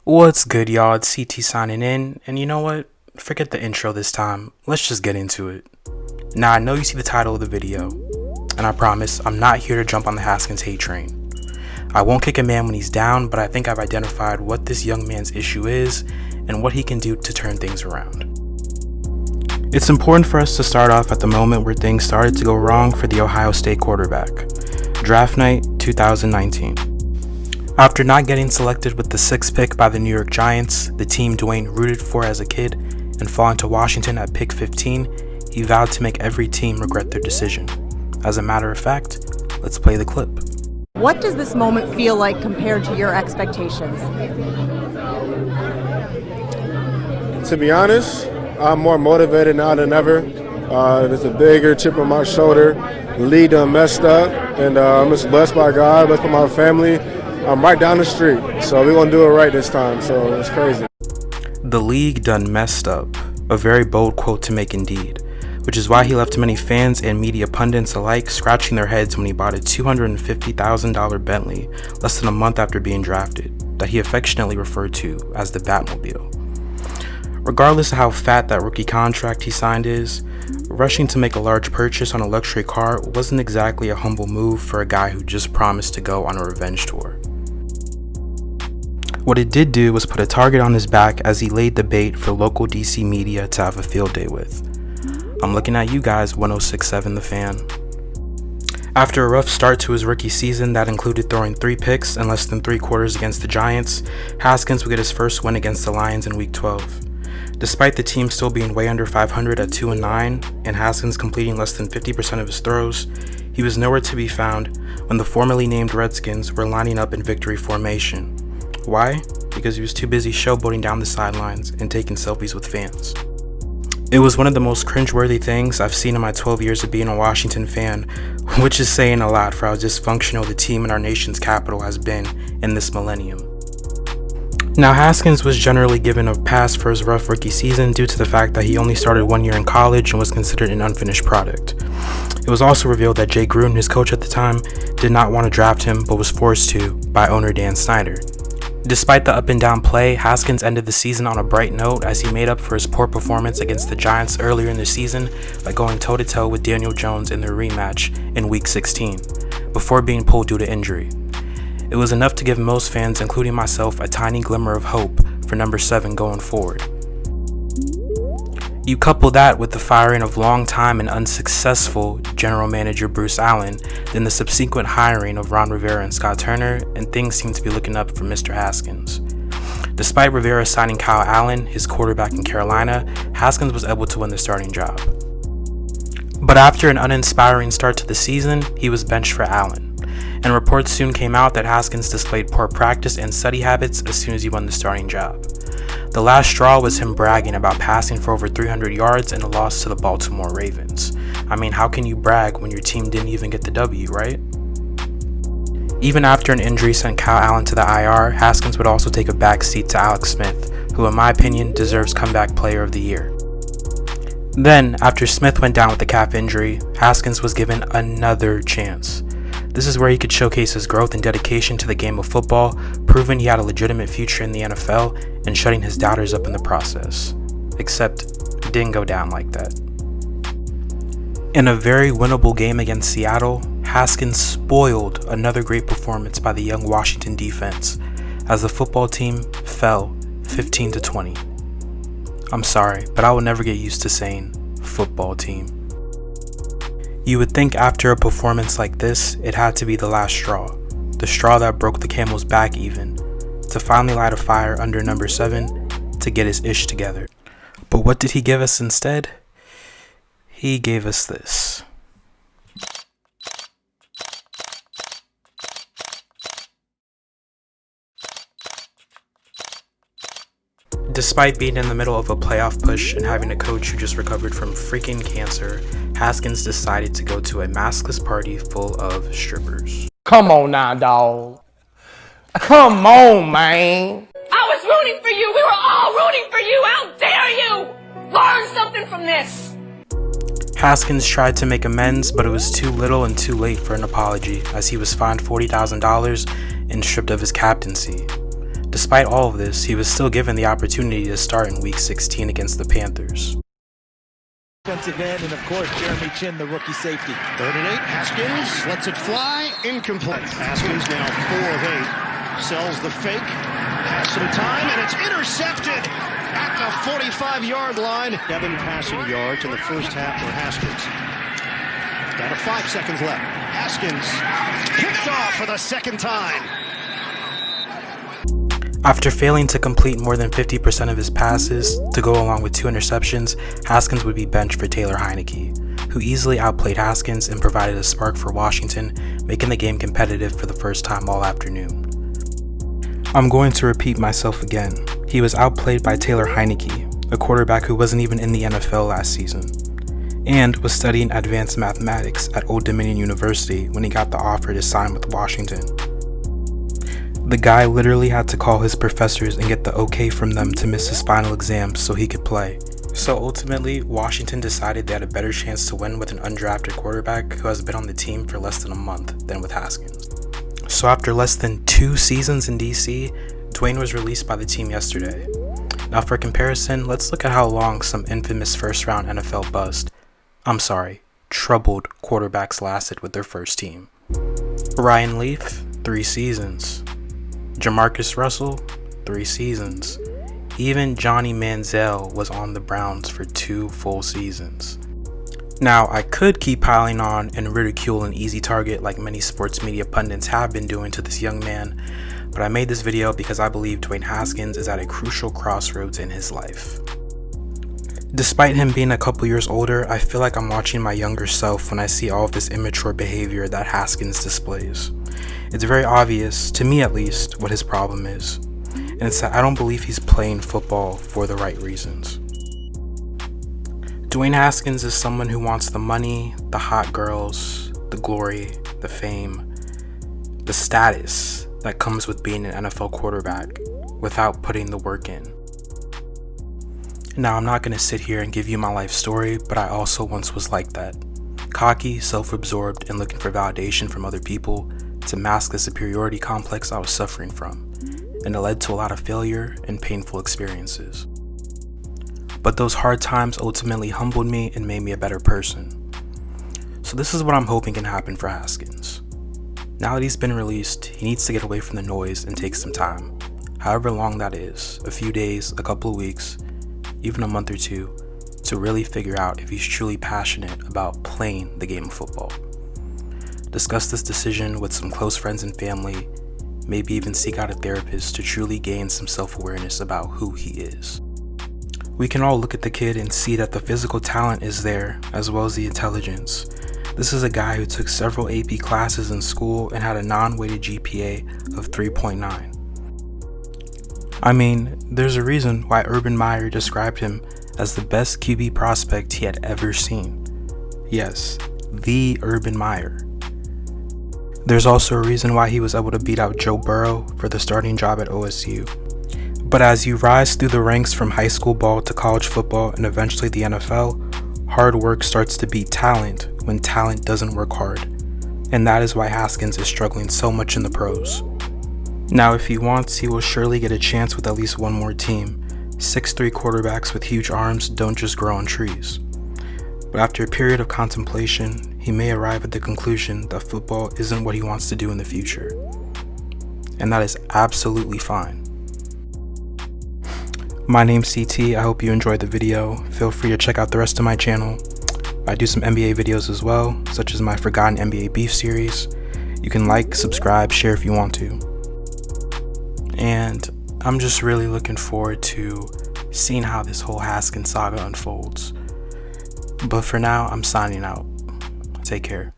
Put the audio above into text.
What's good, y'all? It's CT signing in, and you know what? Forget the intro this time. Let's just get into it. Now, I know you see the title of the video, and I promise I'm not here to jump on the Haskins hate train. I won't kick a man when he's down, but I think I've identified what this young man's issue is and what he can do to turn things around. It's important for us to start off at the moment where things started to go wrong for the Ohio State quarterback. Draft night 2019. After not getting selected with the 6th pick by the New York Giants, the team Dwayne rooted for as a kid, and falling to Washington at pick 15, he vowed to make every team regret their decision. As a matter of fact, let's play the clip. What does this moment feel like compared to your expectations? To be honest, I'm more motivated now than ever. There's a bigger chip on my shoulder. The league done messed up, and I'm just blessed by God, blessed by my family. I'm right down the street, so we're going to do it right this time, so it's crazy. The league done messed up. A very bold quote to make indeed, which is why he left many fans and media pundits alike scratching their heads when he bought a $250,000 Bentley less than a month after being drafted, that he affectionately referred to as the Batmobile. Regardless of how fat that rookie contract he signed is, rushing to make a large purchase on a luxury car wasn't exactly a humble move for a guy who just promised to go on a revenge tour. What it did do was put a target on his back as he laid the bait for local DC media to have a field day with. I'm looking at you guys, 1067 The Fan. After a rough start to his rookie season that included throwing 3 picks in less than 3 quarters against the Giants, Haskins would get his first win against the Lions in Week 12. Despite the team still being way under 500 at 2-9 and Haskins completing less than 50% of his throws, he was nowhere to be found when the formerly named Redskins were lining up in victory formation. Why? Because he was too busy showboating down the sidelines and taking selfies with fans. It was one of the most cringeworthy things I've seen in my 12 years of being a Washington fan, which is saying a lot for how dysfunctional the team in our nation's capital has been in this millennium. Now, Haskins was generally given a pass for his rough rookie season due to the fact that he only started 1 year in college and was considered an unfinished product. It was also revealed that Jay Gruden, his coach at the time, did not want to draft him but was forced to by owner Dan Snyder. Despite the up and down play, Haskins ended the season on a bright note as he made up for his poor performance against the Giants earlier in the season by going toe-to-toe with Daniel Jones in their rematch in Week 16, before being pulled due to injury. It was enough to give most fans, including myself, a tiny glimmer of hope for number 7 going forward. You couple that with the firing of long-time and unsuccessful general manager Bruce Allen, then the subsequent hiring of Ron Rivera and Scott Turner, and things seem to be looking up for Mr. Haskins. Despite Rivera signing Kyle Allen, his quarterback in Carolina, Haskins was able to win the starting job. But after an uninspiring start to the season, he was benched for Allen, and reports soon came out that Haskins displayed poor practice and study habits as soon as he won the starting job. The last straw was him bragging about passing for over 300 yards in a loss to the Baltimore Ravens. I mean, how can you brag when your team didn't even get the W, right? Even after an injury sent Kyle Allen to the IR, Haskins would also take a back seat to Alex Smith, who in my opinion deserves comeback player of the year. Then, after Smith went down with a calf injury, Haskins was given another chance. This is where he could showcase his growth and dedication to the game of football, proving he had a legitimate future in the NFL and shutting his doubters up in the process. Except, it didn't go down like that. In a very winnable game against Seattle, Haskins spoiled another great performance by the young Washington defense as the football team fell 15-20. I'm sorry, but I will never get used to saying football team. You would think after a performance like this, it had to be the last straw, the straw that broke the camel's back even, to finally light a fire under number 7 to get his ish together. But what did he give us instead? He gave us this. Despite being in the middle of a playoff push and having a coach who just recovered from freaking cancer, Haskins decided to go to a maskless party full of strippers. Come on now, dawg. Come on, man. I was rooting for you. We were all rooting for you. How dare you? Learn something from this. Haskins tried to make amends, but it was too little and too late for an apology, as he was fined $40,000 and stripped of his captaincy. Despite all of this, he was still given the opportunity to start in Week 16 against the Panthers. Defensive end, and of course, Jeremy Chin, the rookie safety. 3rd and 8, Haskins lets it fly, incomplete. Haskins now 4 of 8, sells the fake, has some time, and it's intercepted at the 45-yard line. 7 passing yards in the first half for Haskins. Down to 5 seconds left. Haskins picked off for the second time. After failing to complete more than 50% of his passes to go along with 2 interceptions, Haskins would be benched for Taylor Heineke, who easily outplayed Haskins and provided a spark for Washington, making the game competitive for the first time all afternoon. I'm going to repeat myself again. He was outplayed by Taylor Heineke, a quarterback who wasn't even in the NFL last season, and was studying advanced mathematics at Old Dominion University when he got the offer to sign with Washington. The guy literally had to call his professors and get the okay from them to miss his final exams so he could play. So ultimately, Washington decided they had a better chance to win with an undrafted quarterback who has been on the team for less than a month than with Haskins. So after less than 2 seasons in DC, Dwayne was released by the team yesterday. Now for comparison, let's look at how long some infamous first-round NFL troubled quarterbacks lasted with their first team. Ryan Leaf, 3 seasons. Jamarcus Russell, 3 seasons. Even Johnny Manziel was on the Browns for 2 full seasons. Now, I could keep piling on and ridicule an easy target like many sports media pundits have been doing to this young man, but I made this video because I believe Dwayne Haskins is at a crucial crossroads in his life. Despite him being a couple years older, I feel like I'm watching my younger self when I see all of this immature behavior that Haskins displays. It's very obvious, to me at least, what his problem is, and it's that I don't believe he's playing football for the right reasons. Dwayne Haskins is someone who wants the money, the hot girls, the glory, the fame, the status that comes with being an NFL quarterback without putting the work in. Now, I'm not going to sit here and give you my life story, but I also once was like that. Cocky, self-absorbed, and looking for validation from other people to mask the superiority complex I was suffering from, and it led to a lot of failure and painful experiences. But those hard times ultimately humbled me and made me a better person. So this is what I'm hoping can happen for Haskins. Now that he's been released, he needs to get away from the noise and take some time, however long that is, a few days, a couple of weeks, even a month or 2, to really figure out if he's truly passionate about playing the game of football. Discuss this decision with some close friends and family, maybe even seek out a therapist to truly gain some self-awareness about who he is. We can all look at the kid and see that the physical talent is there, as well as the intelligence. This is a guy who took several AP classes in school and had a non-weighted GPA of 3.9. I mean, there's a reason why Urban Meyer described him as the best QB prospect he had ever seen. Yes, the Urban Meyer. There's also a reason why he was able to beat out Joe Burrow for the starting job at OSU. But as you rise through the ranks from high school ball to college football and eventually the NFL, hard work starts to beat talent when talent doesn't work hard. And that is why Haskins is struggling so much in the pros. Now, if he wants, he will surely get a chance with at least one more team. 6'3" quarterbacks with huge arms don't just grow on trees. But after a period of contemplation, he may arrive at the conclusion that football isn't what he wants to do in the future. And that is absolutely fine. My name's CT, I hope you enjoyed the video. Feel free to check out the rest of my channel. I do some NBA videos as well, such as my Forgotten NBA Beef series. You can like, subscribe, share if you want to. And I'm just really looking forward to seeing how this whole Haskins saga unfolds. But for now, I'm signing out. Take care.